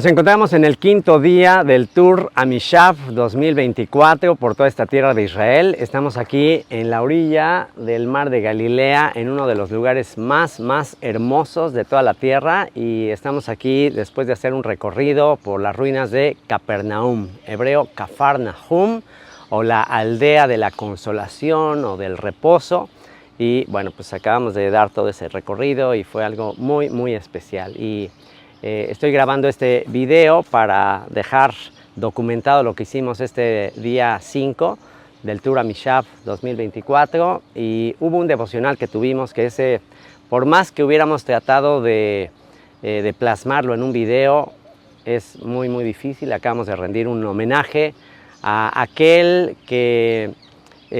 Nos encontramos en el quinto día del Tour Amishav 2024 por toda esta tierra de Israel. Estamos aquí en la orilla del mar de Galilea, en uno de los lugares más hermosos de toda la tierra, y estamos aquí después de hacer un recorrido por las ruinas de Capernaum, hebreo Kafar Nahum, o la aldea de la consolación o del reposo. Y bueno, pues acabamos de dar todo ese recorrido y fue algo muy especial. Estoy grabando este video para dejar documentado lo que hicimos este día 5 del Tour Amishav 2024, y hubo un devocional que tuvimos que ese, por más que hubiéramos tratado de plasmarlo en un video, es muy difícil. Acabamos de rendir un homenaje a aquel que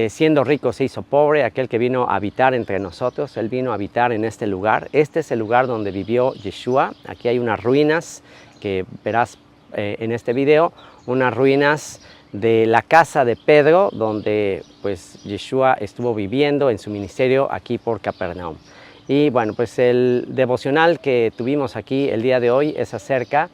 siendo rico se hizo pobre, aquel que vino a habitar entre nosotros. Él vino a habitar en este lugar. Este es el lugar donde vivió Yeshua. Aquí hay unas ruinas que verás en este video, unas ruinas de la casa de Pedro, donde pues Yeshua estuvo viviendo en su ministerio aquí por Capernaum. Y bueno, pues el devocional que tuvimos aquí el día de hoy es acerca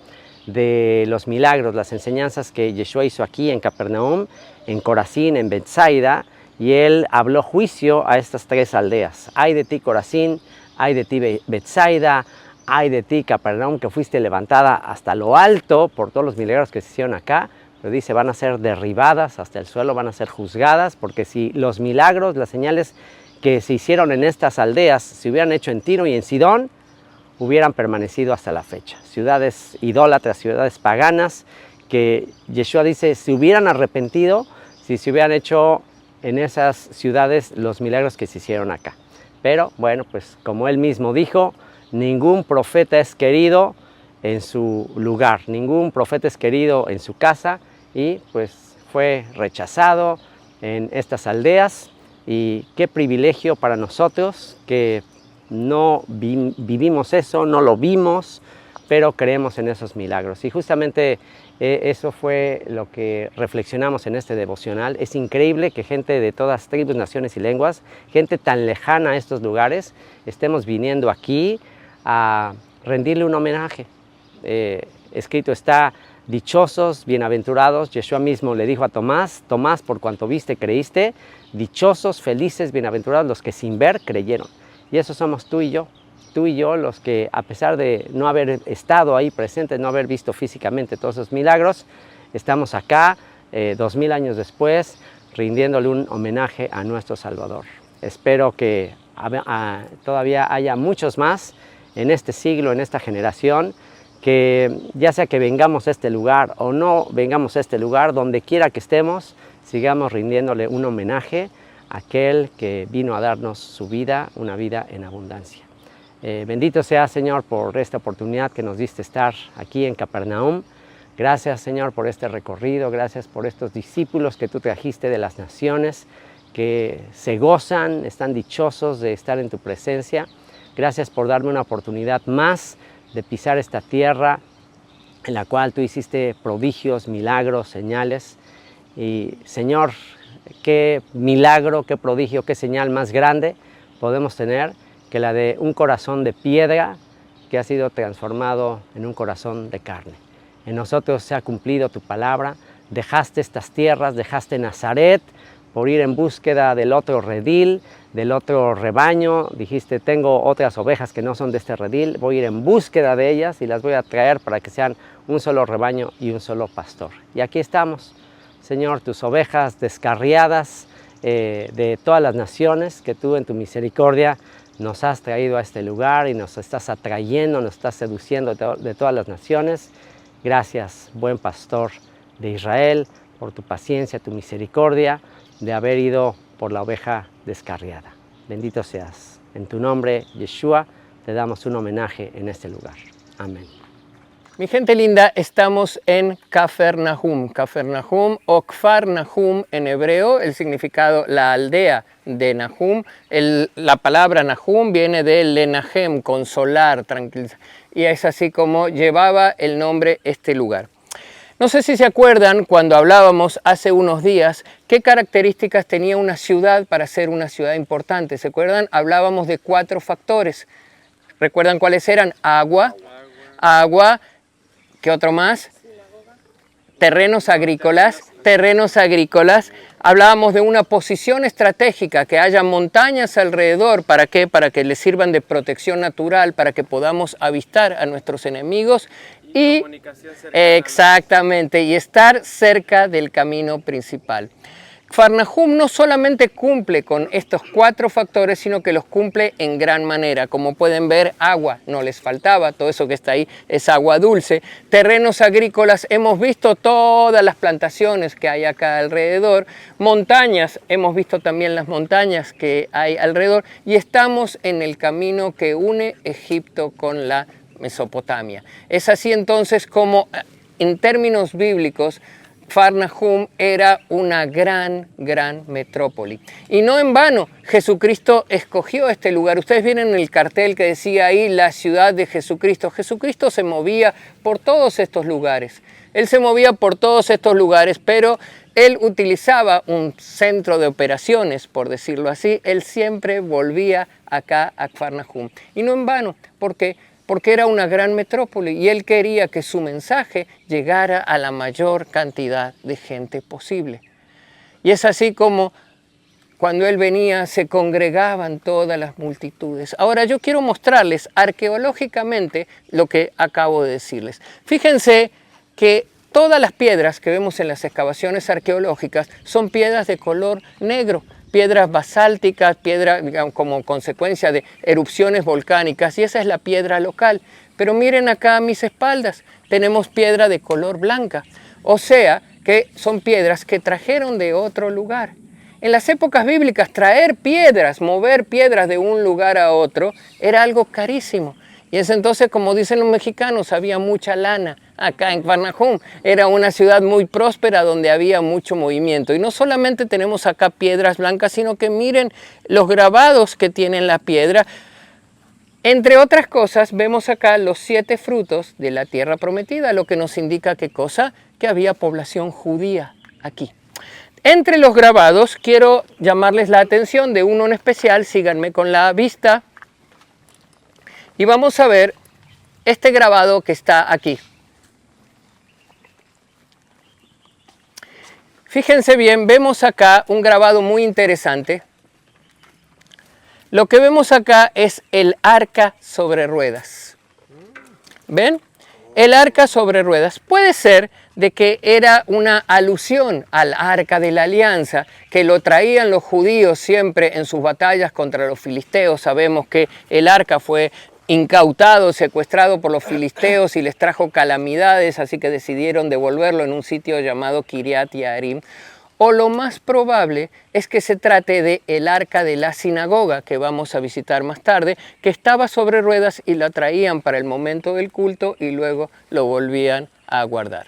de los milagros, las enseñanzas que Yeshua hizo aquí en Capernaum, en Corazín, en Betsaida, y él habló juicio a estas tres aldeas. Ay de ti, Corazín, ay de ti, Betsaida, ay de ti, Capernaum, que fuiste levantada hasta lo alto por todos los milagros que se hicieron acá, pero dice, van a ser derribadas hasta el suelo, van a ser juzgadas, porque si los milagros, las señales que se hicieron en estas aldeas se hubieran hecho en Tiro y en Sidón, hubieran permanecido hasta la fecha. Ciudades idólatras, ciudades paganas, que Yeshua dice se hubieran arrepentido si se hubieran hecho en esas ciudades los milagros que se hicieron acá. Pero bueno, pues como él mismo dijo, ningún profeta es querido en su lugar, ningún profeta es querido en su casa, y pues fue rechazado en estas aldeas. Y qué privilegio para nosotros que no vivimos eso, no lo vimos, pero creemos en esos milagros. Y justamente eso fue lo que reflexionamos en este devocional. Es increíble que gente de todas tribus, naciones y lenguas, gente tan lejana a estos lugares, estemos viniendo aquí a rendirle un homenaje. Escrito está, dichosos, bienaventurados. Yeshua mismo le dijo a Tomás, Tomás, por cuanto viste, creíste. Dichosos, felices, bienaventurados los que sin ver creyeron. Y eso somos tú y yo los que, a pesar de no haber estado ahí presentes, no haber visto físicamente todos esos milagros, estamos acá 2000 años después rindiéndole un homenaje a nuestro Salvador. Espero que todavía haya muchos más en este siglo, en esta generación, que ya sea que vengamos a este lugar o no vengamos a este lugar, donde quiera que estemos, sigamos rindiéndole un homenaje aquel que vino a darnos su vida, una vida en abundancia. Bendito sea, Señor, por esta oportunidad que nos diste estar aquí en Capernaum. Gracias, Señor, por este recorrido, gracias por estos discípulos que tú trajiste de las naciones, que se gozan, están dichosos de estar en tu presencia. Gracias por darme una oportunidad más de pisar esta tierra en la cual tú hiciste prodigios, milagros, señales. Y, Señor, qué milagro, qué prodigio, qué señal más grande podemos tener que la de un corazón de piedra que ha sido transformado en un corazón de carne. En nosotros se ha cumplido tu palabra, dejaste estas tierras, dejaste Nazaret por ir en búsqueda del otro redil, del otro rebaño. Dijiste, tengo otras ovejas que no son de este redil, voy a ir en búsqueda de ellas y las voy a traer para que sean un solo rebaño y un solo pastor. Y aquí estamos, Señor, tus ovejas descarriadas de todas las naciones, que tú en tu misericordia nos has traído a este lugar y nos estás atrayendo, nos estás seduciendo de todas las naciones. Gracias, buen pastor de Israel, por tu paciencia, tu misericordia, de haber ido por la oveja descarriada. Bendito seas. En tu nombre, Yeshua, te damos un homenaje en este lugar. Amén. Mi gente linda, estamos en Capernaum. Capernaum o Kfar Nahum en hebreo, el significado la aldea de Nahum. La palabra Nahum viene de Lenahem, consolar, tranquilizar. Y es así como llevaba el nombre este lugar. No sé si se acuerdan cuando hablábamos hace unos días qué características tenía una ciudad para ser una ciudad importante. ¿Se acuerdan? Hablábamos de 4 factores. ¿Recuerdan cuáles eran? Agua, ¿Qué otro más? Terrenos agrícolas. Terrenos agrícolas. Hablábamos de una posición estratégica, que haya montañas alrededor. ¿Para qué? Para que les sirvan de protección natural, para que podamos avistar a nuestros enemigos. Y exactamente, y estar cerca del camino principal. Kfar Nahum no solamente cumple con estos 4 factores, sino que los cumple en gran manera. Como pueden ver, agua no les faltaba, todo eso que está ahí es agua dulce. Terrenos agrícolas, hemos visto todas las plantaciones que hay acá alrededor. Montañas, hemos visto también las montañas que hay alrededor. Y estamos en el camino que une Egipto con la Mesopotamia. Es así entonces como, en términos bíblicos, Kfar Nahum era una gran metrópoli. Y no en vano, Jesucristo escogió este lugar. Ustedes vieron el cartel que decía ahí, la ciudad de Jesucristo. Jesucristo se movía por todos estos lugares. Él se movía por todos estos lugares, pero él utilizaba un centro de operaciones, por decirlo así. Él siempre volvía acá a Kfar Nahum. Y no en vano, porque era una gran metrópoli y él quería que su mensaje llegara a la mayor cantidad de gente posible. Y es así como cuando él venía se congregaban todas las multitudes. Ahora yo quiero mostrarles arqueológicamente lo que acabo de decirles. Fíjense que todas las piedras que vemos en las excavaciones arqueológicas son piedras de color negro. Piedras basálticas, piedras, digamos, como consecuencia de erupciones volcánicas, y esa es la piedra local. Pero miren acá a mis espaldas, tenemos piedra de color blanca, o sea que son piedras que trajeron de otro lugar. En las épocas bíblicas, traer piedras, mover piedras de un lugar a otro, era algo carísimo. Y es entonces, como dicen los mexicanos, había mucha lana acá en Kfar Nahum. Era una ciudad muy próspera donde había mucho movimiento. Y no solamente tenemos acá piedras blancas, sino que miren los grabados que tiene la piedra. Entre otras cosas, vemos acá los 7 frutos de la tierra prometida, lo que nos indica ¿qué cosa? Que había población judía aquí. Entre los grabados, quiero llamarles la atención de uno en especial. Síganme con la vista. Y vamos a ver este grabado que está aquí. Fíjense bien, vemos acá un grabado muy interesante. Lo que vemos acá es el arca sobre ruedas. ¿Ven? El arca sobre ruedas. Puede ser de que era una alusión al arca de la alianza, que lo traían los judíos siempre en sus batallas contra los filisteos. Sabemos que el arca fue incautado, secuestrado por los filisteos y les trajo calamidades, así que decidieron devolverlo en un sitio llamado Kiriat Yearim. O lo más probable es que se trate de el arca de la sinagoga, que vamos a visitar más tarde, que estaba sobre ruedas y la traían para el momento del culto y luego lo volvían a guardar.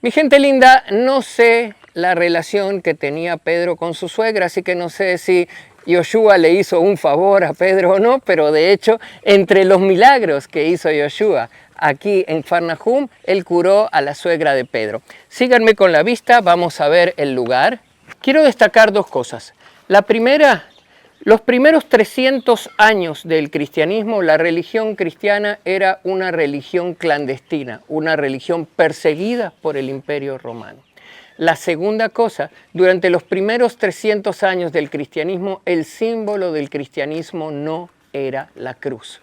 Mi gente linda, no sé la relación que tenía Pedro con su suegra, así que no sé si Yoshua le hizo un favor a Pedro o no, pero de hecho, entre los milagros que hizo Yoshua aquí en Kfar Nahum, él curó a la suegra de Pedro. Síganme con la vista, vamos a ver el lugar. Quiero destacar 2 cosas. La primera, los primeros 300 años del cristianismo, la religión cristiana era una religión clandestina, una religión perseguida por el Imperio Romano. La segunda cosa, durante los primeros 300 años del cristianismo, el símbolo del cristianismo no era la cruz.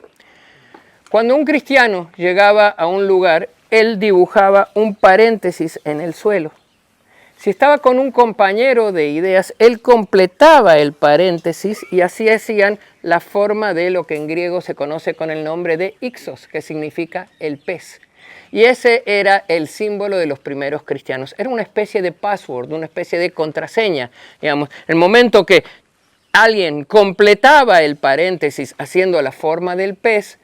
Cuando un cristiano llegaba a un lugar, él dibujaba un paréntesis en el suelo. Si estaba con un compañero de ideas, él completaba el paréntesis y así hacían la forma de lo que en griego se conoce con el nombre de ixos, que significa el pez. Y ese era el símbolo de los primeros cristianos. Era una especie de password, una especie de contraseña. Digamos, el momento que alguien completaba el paréntesis haciendo la forma del pez,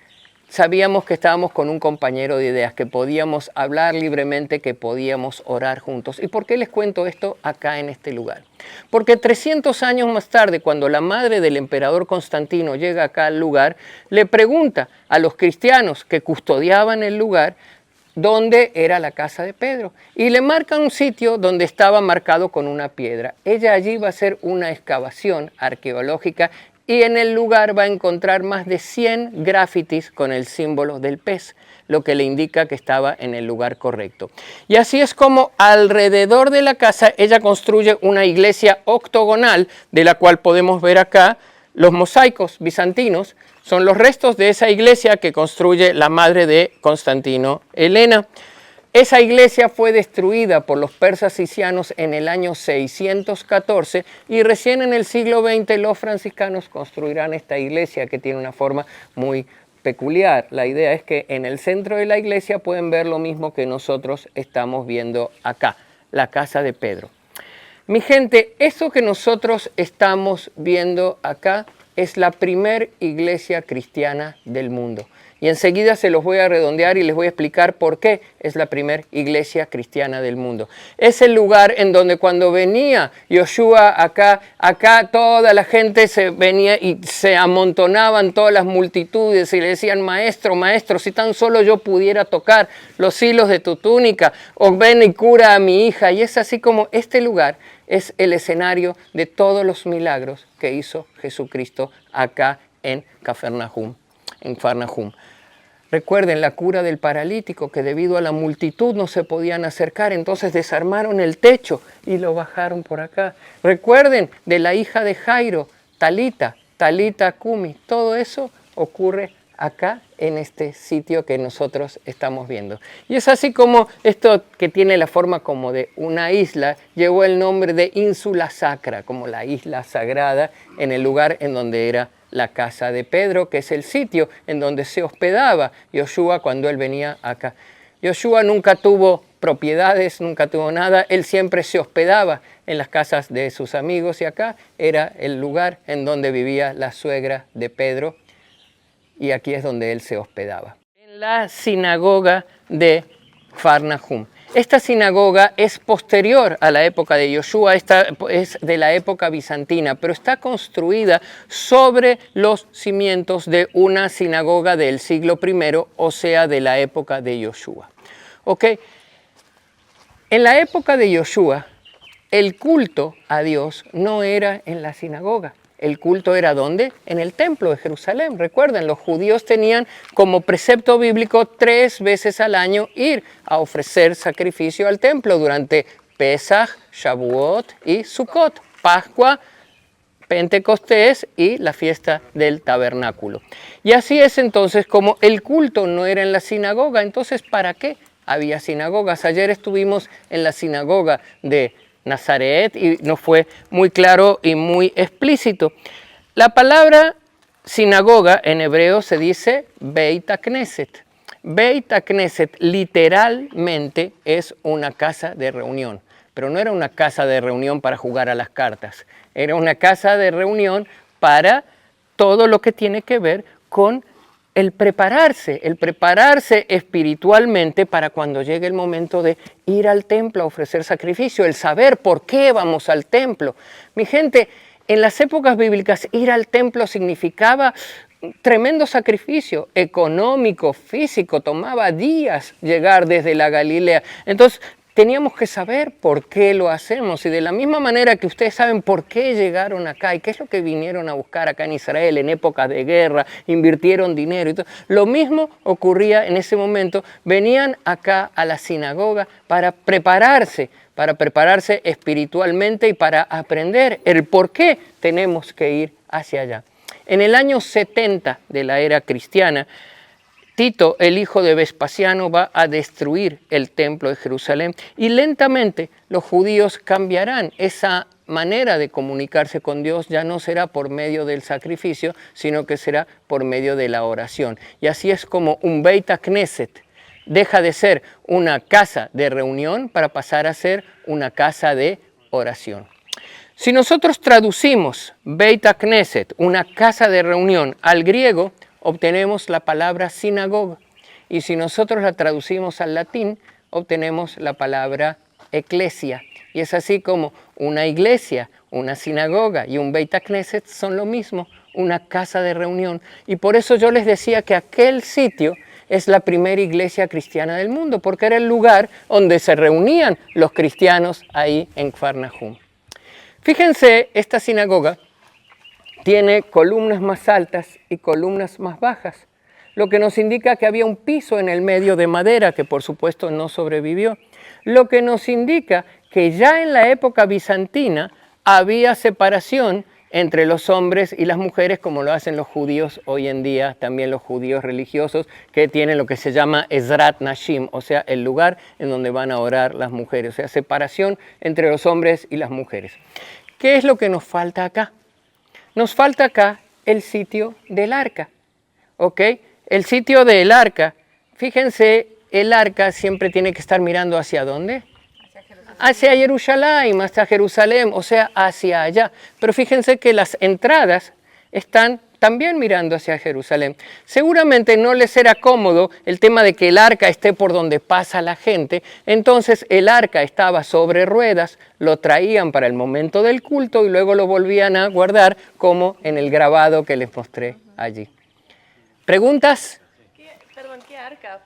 sabíamos que estábamos con un compañero de ideas, que podíamos hablar libremente, que podíamos orar juntos. ¿Y por qué les cuento esto acá en este lugar? Porque 300 años más tarde, cuando la madre del emperador Constantino llega acá al lugar, le pregunta a los cristianos que custodiaban el lugar dónde era la casa de Pedro. Y le marca un sitio donde estaba marcado con una piedra. Ella allí va a hacer una excavación arqueológica y en el lugar va a encontrar más de 100 grafitis con el símbolo del pez, lo que le indica que estaba en el lugar correcto. Y así es como alrededor de la casa ella construye una iglesia octogonal, de la cual podemos ver acá los mosaicos bizantinos. Son los restos de esa iglesia que construye la madre de Constantino, Helena. Esa iglesia fue destruida por los persas sicianos en el año 614 y recién en el siglo XX los franciscanos construirán esta iglesia que tiene una forma muy peculiar. La idea es que en el centro de la iglesia pueden ver lo mismo que nosotros estamos viendo acá, la casa de Pedro. Mi gente, eso que nosotros estamos viendo acá es la primer iglesia cristiana del mundo. Y enseguida se los voy a redondear y les voy a explicar por qué es la primera iglesia cristiana del mundo. Es el lugar en donde cuando venía Yoshua acá toda la gente se venía y se amontonaban todas las multitudes y le decían, maestro, maestro, si tan solo yo pudiera tocar los hilos de tu túnica, o ven y cura a mi hija. Y es así como este lugar es el escenario de todos los milagros que hizo Jesucristo acá en Cafarnaúm. Recuerden la cura del paralítico, que debido a la multitud no se podían acercar, entonces desarmaron el techo y lo bajaron por acá. Recuerden de la hija de Jairo, Talita Cumi, todo eso ocurre acá en este sitio que nosotros estamos viendo. Y es así como esto, que tiene la forma como de una isla, llevó el nombre de Ínsula Sacra, como la isla sagrada, en el lugar en donde era la casa de Pedro, que es el sitio en donde se hospedaba Yoshua cuando él venía acá. Yoshua nunca tuvo propiedades, nunca tuvo nada, él siempre se hospedaba en las casas de sus amigos y acá era el lugar en donde vivía la suegra de Pedro y aquí es donde él se hospedaba. En la sinagoga de Cafarnaúm. Esta sinagoga es posterior a la época de Yoshua, esta es de la época bizantina, pero está construida sobre los cimientos de una sinagoga del siglo I, o sea, de la época de Yoshua. ¿Okay? En la época de Yoshua, el culto a Dios no era en la sinagoga. El culto era ¿dónde? En el templo de Jerusalén. Recuerden, los judíos tenían como precepto bíblico 3 veces al año ir a ofrecer sacrificio al templo durante Pesaj, Shavuot y Sukkot, Pascua, Pentecostés y la fiesta del tabernáculo. Y así es entonces como el culto no era en la sinagoga. Entonces, ¿para qué había sinagogas? Ayer estuvimos en la sinagoga de Nazaret y nos fue muy claro y muy explícito. La palabra sinagoga en hebreo se dice Beit HaKnesset. Beit HaKnesset literalmente es una casa de reunión, pero no era una casa de reunión para jugar a las cartas, era una casa de reunión para todo lo que tiene que ver con el prepararse espiritualmente para cuando llegue el momento de ir al templo a ofrecer sacrificio, el saber por qué vamos al templo. Mi gente, en las épocas bíblicas ir al templo significaba tremendo sacrificio económico, físico, tomaba días llegar desde la Galilea. Entonces, teníamos que saber por qué lo hacemos y de la misma manera que ustedes saben por qué llegaron acá y qué es lo que vinieron a buscar acá en Israel en épocas de guerra, invirtieron dinero y todo. Lo mismo ocurría en ese momento, venían acá a la sinagoga para prepararse espiritualmente y para aprender el por qué tenemos que ir hacia allá. En el año 70 de la era cristiana, Tito, el hijo de Vespasiano, va a destruir el templo de Jerusalén y lentamente los judíos cambiarán. Esa manera de comunicarse con Dios ya no será por medio del sacrificio, sino que será por medio de la oración. Y así es como un Beit HaKnesset deja de ser una casa de reunión para pasar a ser una casa de oración. Si nosotros traducimos Beit HaKnesset, una casa de reunión, al griego, obtenemos la palabra sinagoga. Y si nosotros la traducimos al latín, obtenemos la palabra eclesia. Y es así como una iglesia, una sinagoga y un Beit HaKnesset son lo mismo, una casa de reunión. Y por eso yo les decía que aquel sitio es la primera iglesia cristiana del mundo, porque era el lugar donde se reunían los cristianos ahí en Cafarnaúm. Fíjense, esta sinagoga tiene columnas más altas y columnas más bajas, lo que nos indica que había un piso en el medio de madera que por supuesto no sobrevivió, lo que nos indica que ya en la época bizantina había separación entre los hombres y las mujeres, como lo hacen los judíos hoy en día, también los judíos religiosos, que tienen lo que se llama Ezrat Nashim, o sea, el lugar en donde van a orar las mujeres, o sea, separación entre los hombres y las mujeres. ¿Qué es lo que nos falta acá? Nos falta acá el sitio del arca, ¿ok? El sitio del arca, fíjense, el arca siempre tiene que estar mirando ¿hacia dónde? Hacia Jerusalén, hasta Jerusalén, o sea, hacia allá. Pero fíjense que las entradas están también mirando hacia Jerusalén. Seguramente no les era cómodo el tema de que el arca esté por donde pasa la gente, entonces el arca estaba sobre ruedas, lo traían para el momento del culto y luego lo volvían a guardar como en el grabado que les mostré allí. ¿Preguntas? Perdón, ¿qué arca?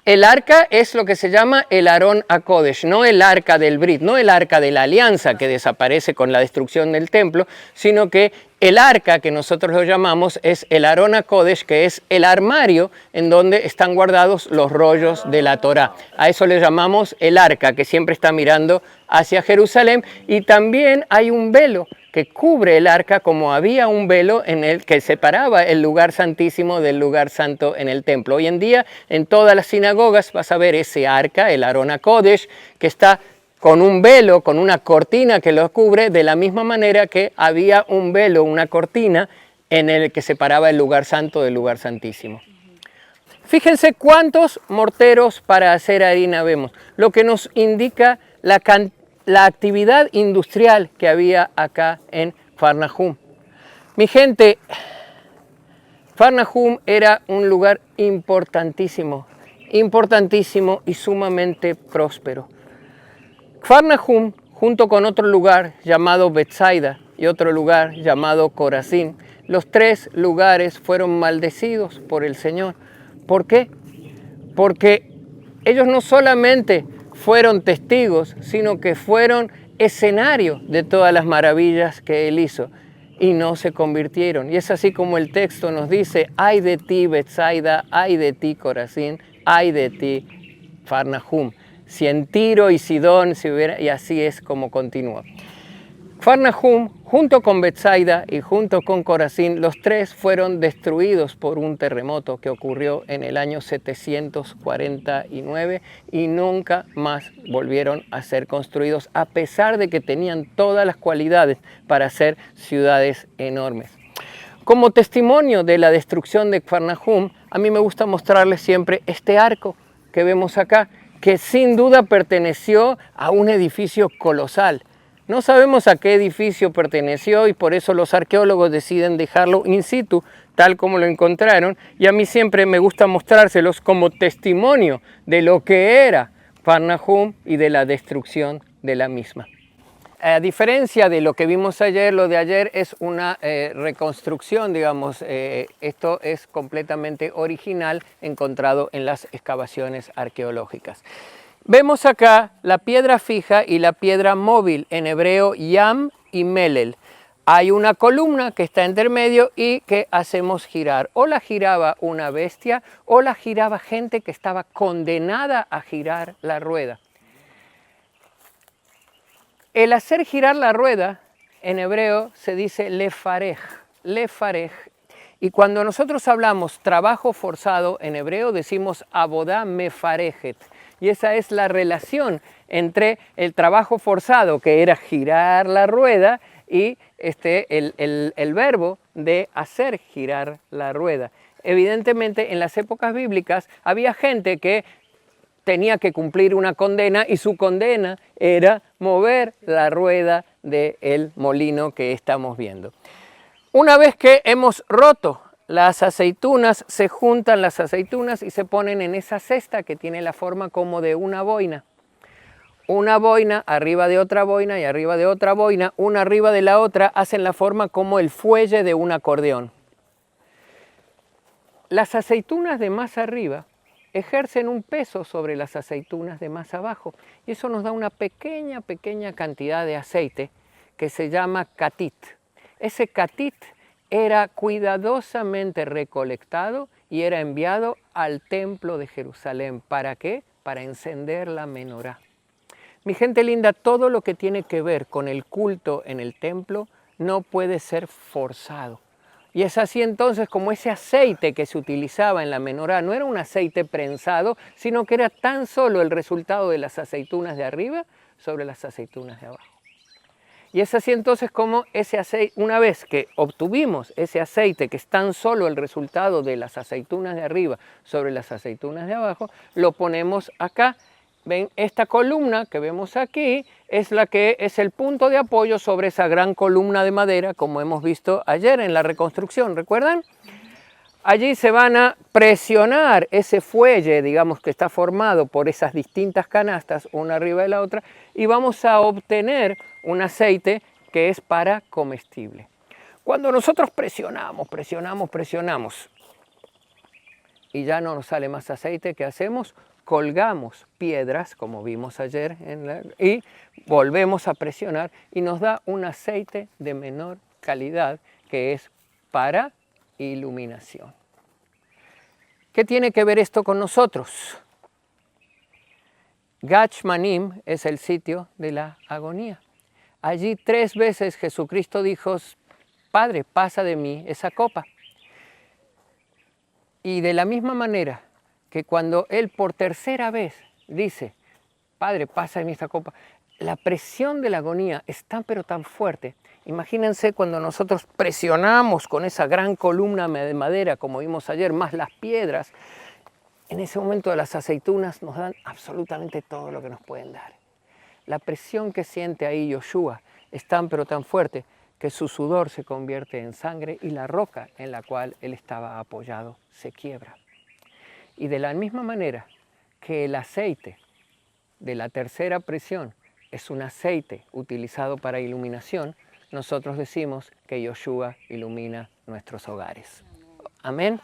El arca es lo que se llama el Arón HaKodesh, no el arca del Brit, no el arca de la alianza que desaparece con la destrucción del templo, sino que el arca que nosotros lo llamamos es el Arón HaKodesh, que es el armario en donde están guardados los rollos de la Torá. A eso le llamamos el arca, que siempre está mirando hacia Jerusalén, y también hay un velo que cubre el arca, como había un velo en el que separaba el lugar santísimo del lugar santo en el templo. Hoy en día en todas las sinagogas vas a ver ese arca, el Arón HaKodesh, que está con un velo, con una cortina que lo cubre, de la misma manera que había un velo, una cortina en el que separaba el lugar santo del lugar santísimo. Fíjense cuántos morteros para hacer harina vemos, lo que nos indica la actividad industrial que había acá en Kfar Nahum. Mi gente, Kfar Nahum era un lugar importantísimo, importantísimo y sumamente próspero. Kfar Nahum, junto con otro lugar llamado Betsaida y otro lugar llamado Corazín, los tres lugares fueron maldecidos por el Señor. ¿Por qué? Porque ellos no solamente fueron testigos, sino que fueron escenario de todas las maravillas que Él hizo y no se convirtieron. Y es así como el texto nos dice: ay de ti Betsaida, ay de ti Corazín, ay de ti Kfar Nahum. Si en Tiro y Sidón se hubiera, y así es como continúa. Kfar Nahum, junto con Betsaida y junto con Corazín, los tres fueron destruidos por un terremoto que ocurrió en el año 749 y nunca más volvieron a ser construidos, a pesar de que tenían todas las cualidades para ser ciudades enormes. Como testimonio de la destrucción de Kfar Nahum, a mí me gusta mostrarles siempre este arco que vemos acá, que sin duda perteneció a un edificio colosal. No sabemos a qué edificio perteneció y por eso los arqueólogos deciden dejarlo in situ, tal como lo encontraron, y a mí siempre me gusta mostrárselos como testimonio de lo que era Kfar Nahum y de la destrucción de la misma. A diferencia de lo que vimos ayer, lo de ayer es una reconstrucción, digamos, esto es completamente original, encontrado en las excavaciones arqueológicas. Vemos acá la piedra fija y la piedra móvil, en hebreo Yam y Melel. Hay una columna que está entre medio y que hacemos girar. O la giraba una bestia o la giraba gente que estaba condenada a girar la rueda. El hacer girar la rueda, en hebreo se dice lefarej, lefarej. Y cuando nosotros hablamos trabajo forzado, en hebreo decimos abodá mefarejet. Y esa es la relación entre el trabajo forzado, que era girar la rueda, y el verbo de hacer girar la rueda. Evidentemente, en las épocas bíblicas había gente que tenía que cumplir una condena y su condena era mover la rueda del molino que estamos viendo. Una vez que hemos roto las aceitunas, se juntan las aceitunas y se ponen en esa cesta que tiene la forma como de una boina. Una boina arriba de otra boina y arriba de otra boina, una arriba de la otra, hacen la forma como el fuelle de un acordeón. Las aceitunas de más arriba ejercen un peso sobre las aceitunas de más abajo y eso nos da una pequeña cantidad de aceite que se llama catit. Ese catit era cuidadosamente recolectado y era enviado al templo de Jerusalén. ¿Para qué? Para encender la menorá. Mi gente linda, todo lo que tiene que ver con el culto en el templo no puede ser forzado. Y es así entonces como ese aceite que se utilizaba en la menorá no era un aceite prensado, sino que era tan solo el resultado de las aceitunas de arriba sobre las aceitunas de abajo. Y es así entonces como ese aceite, una vez que obtuvimos ese aceite que es tan solo el resultado de las aceitunas de arriba sobre las aceitunas de abajo, lo ponemos acá. Ven, esta columna que vemos aquí es la que es el punto de apoyo sobre esa gran columna de madera, como hemos visto ayer en la reconstrucción, ¿recuerdan? Allí se van a presionar ese fuelle, digamos, que está formado por esas distintas canastas, una arriba de la otra, y vamos a obtener un aceite que es para comestible. Cuando nosotros presionamos, y ya no nos sale más aceite, ¿qué hacemos? Colgamos piedras, como vimos ayer, y volvemos a presionar y nos da un aceite de menor calidad que es para iluminación. ¿Qué tiene que ver esto con nosotros? Gachmanim es el sitio de la agonía. Allí 3 veces Jesucristo dijo, Padre, pasa de mí esa copa. Y de la misma manera que cuando Él por 3.ª vez dice, Padre, pasa de mí esta copa, la presión de la agonía es tan pero tan fuerte. Imagínense cuando nosotros presionamos con esa gran columna de madera, como vimos ayer, más las piedras, en ese momento las aceitunas nos dan absolutamente todo lo que nos pueden dar. La presión que siente ahí Yoshua es tan pero tan fuerte que su sudor se convierte en sangre y la roca en la cual él estaba apoyado se quiebra. Y de la misma manera que el aceite de la 3.ª presión es un aceite utilizado para iluminación, nosotros decimos que Yoshua ilumina nuestros hogares. Amén.